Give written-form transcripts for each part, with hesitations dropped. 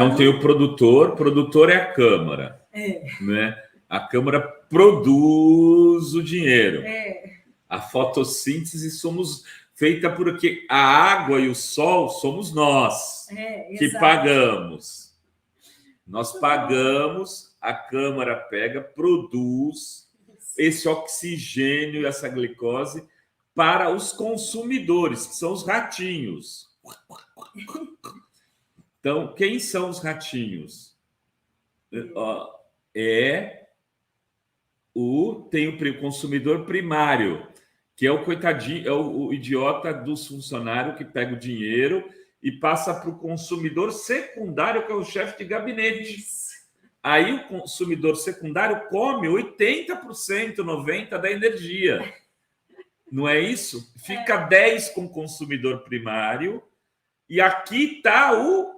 Então tem o produtor é a Câmara. Né? A Câmara produz o dinheiro. A fotossíntese somos feita porque a água e o sol somos nós que pagamos. Nós pagamos, a Câmara pega, produz esse oxigênio e essa glicose para os consumidores, que são os ratinhos. Então, quem são os ratinhos? Tem o consumidor primário, que é o coitadinho, é o idiota dos funcionários que pega o dinheiro e passa para o consumidor secundário, que é o chefe de gabinete. Aí o consumidor secundário come 80%, 90% da energia. Não é isso? Fica 10% com o consumidor primário. E aqui está o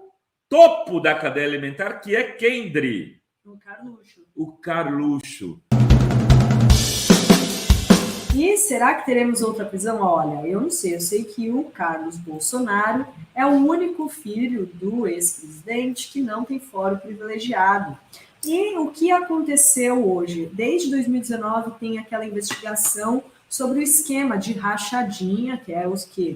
topo da cadeia alimentar, que é quem, Dri? O Carluxo. E será que teremos outra prisão? Olha, eu não sei. Eu sei que o Carlos Bolsonaro é o único filho do ex-presidente que não tem fórum privilegiado. E o que aconteceu hoje? Desde 2019 tem aquela investigação sobre o esquema de rachadinha, que é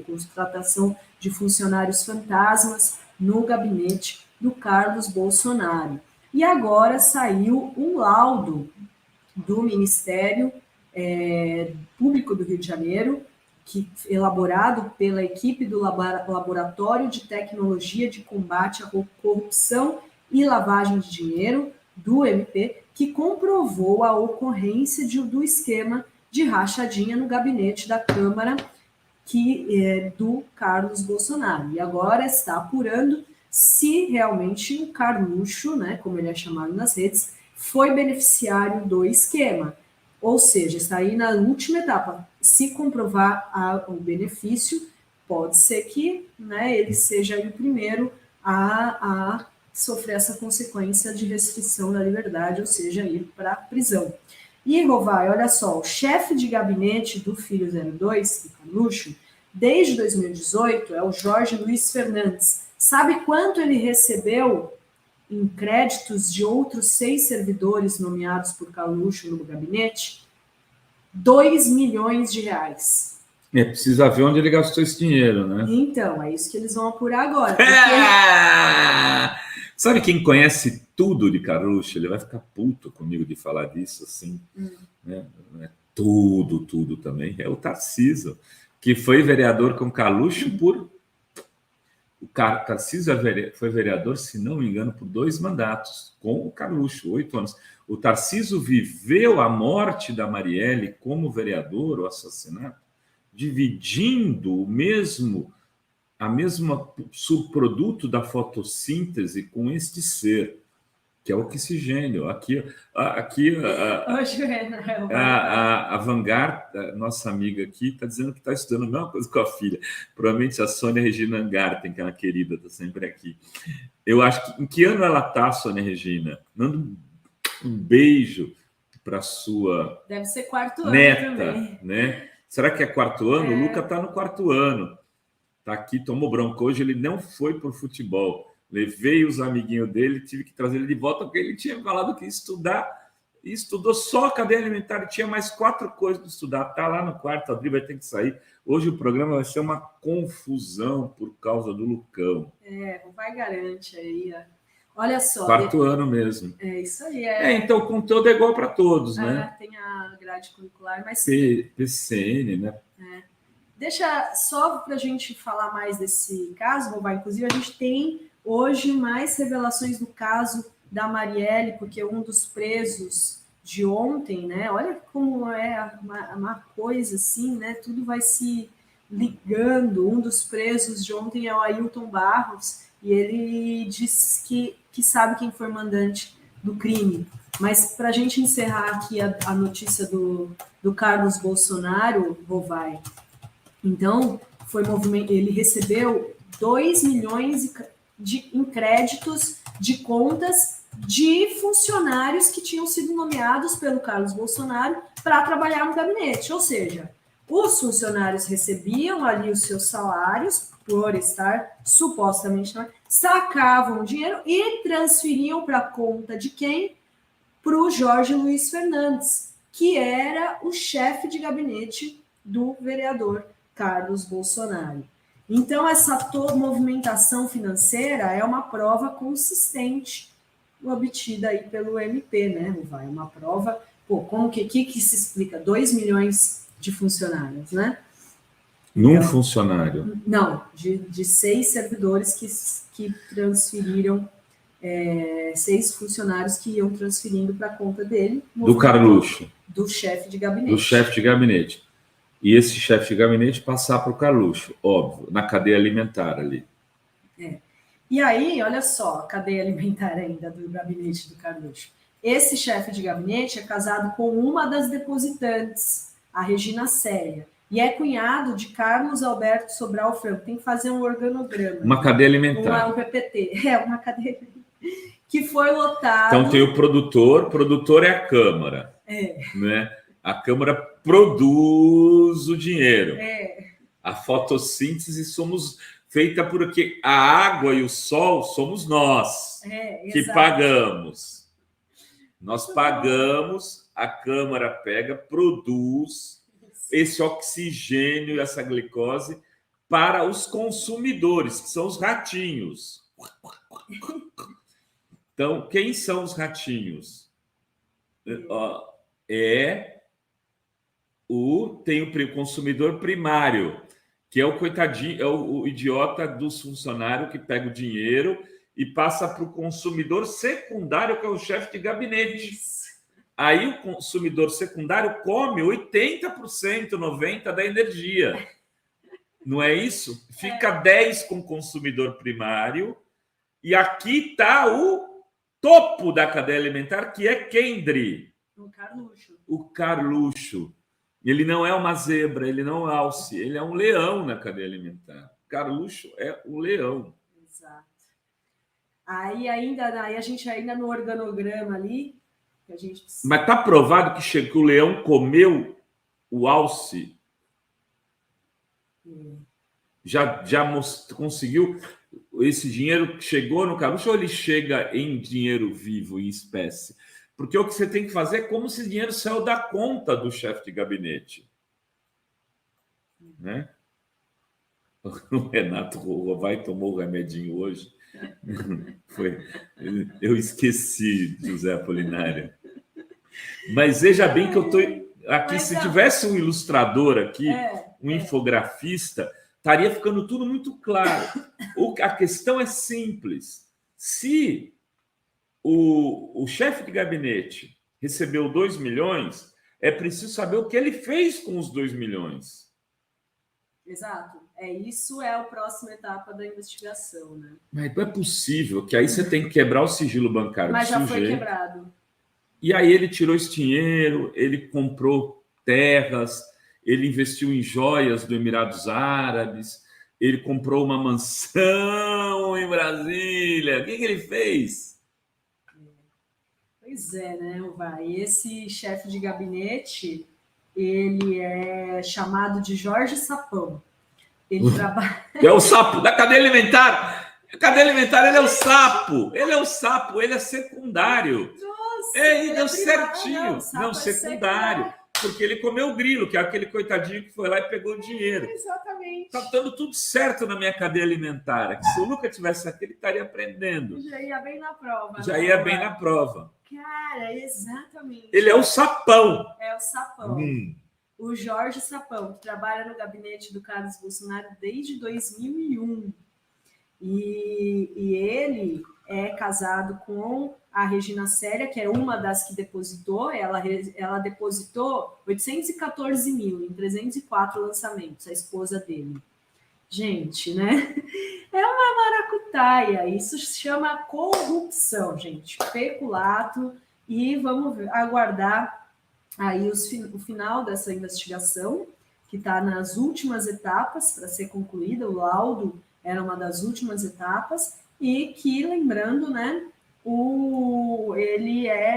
contratação de funcionários fantasmas no gabinete do Carlos Bolsonaro. E agora saiu um laudo do Ministério Público do Rio de Janeiro, elaborado pela equipe do Laboratório de Tecnologia de Combate à Corrupção e Lavagem de Dinheiro, do MP, que comprovou a ocorrência do esquema de rachadinha no gabinete da Câmara do Carlos Bolsonaro. E agora está apurando se realmente o Carluxo, né, como ele é chamado nas redes, foi beneficiário do esquema. Ou seja, está aí na última etapa. Se comprovar o benefício, pode ser que, né, ele seja aí o primeiro a sofrer essa consequência de restrição da liberdade, ou seja, ir para a prisão. E, Rovai, olha só, o chefe de gabinete do Filho 02, do Carluxo, desde 2018, é o Jorge Luiz Fernandes. Sabe quanto ele recebeu em créditos de outros 6 servidores nomeados por Carluxo no gabinete? 2 milhões de reais. Precisa ver onde ele gastou esse dinheiro, né? Então, é isso que eles vão apurar agora. Sabe quem conhece tudo de Carluxo? Ele vai ficar puto comigo de falar disso, assim. Né? Não é tudo também. É o Tarcísio, que foi vereador com Carluxo por... O Tarcísio foi vereador, se não me engano, por 2 mandatos, com o Carluxo, 8 anos. O Tarcísio viveu a morte da Marielle como vereador, o assassinato, dividindo a mesma subproduto da fotossíntese com este ser, que é o oxigênio. Aqui a Vanguard, nossa amiga aqui, está dizendo que está estudando a mesma coisa com a filha. Provavelmente a Sônia Regina Angarten, que é uma querida, está sempre aqui. Eu acho que... Em que ano ela está, Sônia Regina? Manda um beijo para sua... Deve ser 4º neta, ano também. Né? Será que é 4º ano? O Luca está no 4º ano. Está aqui, tomou bronca. Hoje ele não foi para o futebol. Levei os amiguinhos dele, tive que trazer ele de volta, porque ele tinha falado que ia estudar, e estudou só a cadeia alimentar, e tinha mais 4 coisas para estudar. Está lá no quarto, a Adri vai ter que sair. Hoje o programa vai ser uma confusão por causa do Lucão. Vai garante aí. Olha só. 4º ano mesmo. É isso aí. Então o conteúdo é igual para todos, né? Tem a grade curricular, mas... PCN, né? Deixa só para a gente falar mais desse caso, Rovai. Inclusive, a gente tem hoje mais revelações do caso da Marielle, porque um dos presos de ontem, né? Olha como é uma coisa assim, né? Tudo vai se ligando. Um dos presos de ontem é o Ailton Barros, e ele disse que sabe quem foi mandante do crime. Mas para a gente encerrar aqui a notícia do Carlos Bolsonaro, Rovai, então, ele recebeu 2 milhões em créditos de contas de funcionários que tinham sido nomeados pelo Carlos Bolsonaro para trabalhar no gabinete. Ou seja, os funcionários recebiam ali os seus salários por estar supostamente sacavam o dinheiro e transferiam para a conta de quem? Para o Jorge Luiz Fernandes, que era o chefe de gabinete do vereador Carlos Bolsonaro. Então, essa movimentação financeira é uma prova consistente obtida aí pelo MP, né, Vai? Uma prova, como que se explica? 2 milhões de funcionários, né? Num funcionário? Não, de 6 servidores que transferiram, 6 funcionários que iam transferindo para a conta dele. Do Carluxo? Do chefe de gabinete. Do chefe de gabinete. E esse chefe de gabinete passar para o Carluxo, óbvio, na cadeia alimentar ali. E aí, olha só, a cadeia alimentar ainda do gabinete do Carluxo. Esse chefe de gabinete é casado com uma das depositantes, a Regina Célia, e é cunhado de Carlos Alberto Sobral Franco. Tem que fazer um organograma. Uma cadeia alimentar. Um PPT. Uma cadeia que foi lotado. Então tem o produtor é a Câmara. Né? A Câmara produz o dinheiro. A fotossíntese somos feita porque a água e o sol somos nós que pagamos. Nós pagamos, a Câmara pega, produz esse oxigênio e essa glicose para os consumidores, que são os ratinhos. Então, quem são os ratinhos? Tem o consumidor primário, que é o coitadinho, é o idiota dos funcionários que pega o dinheiro e passa para o consumidor secundário, que é o chefe de gabinete. Aí o consumidor secundário come 80%, 90% da energia. Não é isso? Fica 10% com o consumidor primário. E aqui está o topo da cadeia alimentar, que é quem, Dri? O Carluxo. Ele não é uma zebra, ele não é alce, ele é um leão na cadeia alimentar. Carluxo é o leão. Exato. Aí a gente ainda no organograma ali, que a gente... Mas está provado que o leão comeu o alce? Já conseguiu esse dinheiro que chegou no Carluxo, ou ele chega em dinheiro vivo, em espécie? Porque o que você tem que fazer é como se o dinheiro saiu da conta do chefe de gabinete. Né? O Renato tomou o remedinho hoje. Eu esqueci, José Apolinário. Mas veja bem que eu estou aqui. Se tivesse um ilustrador aqui, um infografista, estaria ficando tudo muito claro. A questão é simples. Se o chefe de gabinete recebeu 2 milhões, é preciso saber o que ele fez com os 2 milhões. Exato. Isso é a próxima etapa da investigação, né? Mas não é possível, que aí você tem que quebrar o sigilo bancário. Mas já foi quebrado. E aí ele tirou esse dinheiro, ele comprou terras, ele investiu em joias do Emirados Árabes, ele comprou uma mansão em Brasília. O que ele fez? Pois é, né, Vai? Esse chefe de gabinete, ele é chamado de Jorge Sapão. Ele trabalha... É o sapo da cadeia alimentar. A cadeia alimentar, ele é o sapo. Ele é o sapo, ele é secundário. Nossa, ele deu certinho. Não, secundário. Porque ele comeu o grilo, que é aquele coitadinho que foi lá e pegou o dinheiro. Exatamente. Está dando tudo certo na minha cadeia alimentar. Se o Lucas tivesse aqui, ele estaria aprendendo. Já ia bem na prova. Já ia bem na prova. Cara, exatamente. Ele é o sapão. É o sapão. O Jorge Sapão, que trabalha no gabinete do Carlos Bolsonaro desde 2001. E ele é casado com a Regina Célia, que é uma das que depositou. Ela depositou 814 mil em 304 lançamentos, a esposa dele. Gente, né? É uma maracutaia. Isso se chama corrupção, gente. Peculato. E vamos aguardar aí o final dessa investigação, que está nas últimas etapas para ser concluída. O laudo era uma das últimas etapas. E que, lembrando, né,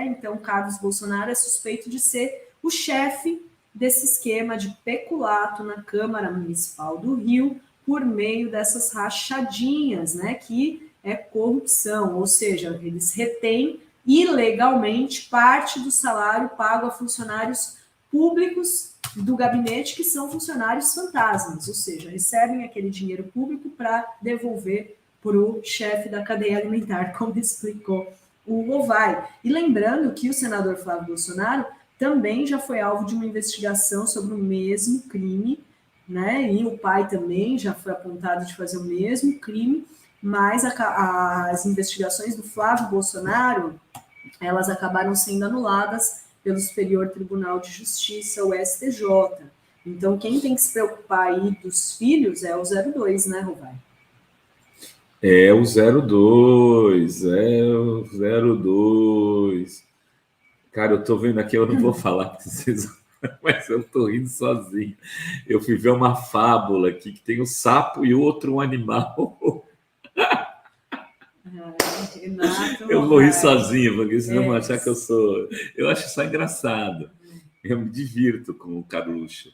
então, Carlos Bolsonaro é suspeito de ser o chefe desse esquema de peculato na Câmara Municipal do Rio, por meio dessas rachadinhas, né, que é corrupção, ou seja, eles retêm ilegalmente parte do salário pago a funcionários públicos do gabinete, que são funcionários fantasmas, ou seja, recebem aquele dinheiro público para devolver para o chefe da cadeia alimentar, como explicou o Rovai. E lembrando que o senador Flávio Bolsonaro também já foi alvo de uma investigação sobre o mesmo crime, né? E o pai também já foi apontado de fazer o mesmo crime, mas as investigações do Flávio Bolsonaro, elas acabaram sendo anuladas pelo Superior Tribunal de Justiça, o STJ. Então, quem tem que se preocupar aí dos filhos é o 02, né, Rovai? É o 02, é o 02. Cara, eu tô vendo aqui, eu não vou falar para vocês, mas eu tô rindo sozinho. Eu fui ver uma fábula aqui que tem o sapo e outro animal. Renato, eu vou rir sozinho, porque senão vão achar que eu sou. Eu acho só engraçado. Eu me divirto com o Carluxo.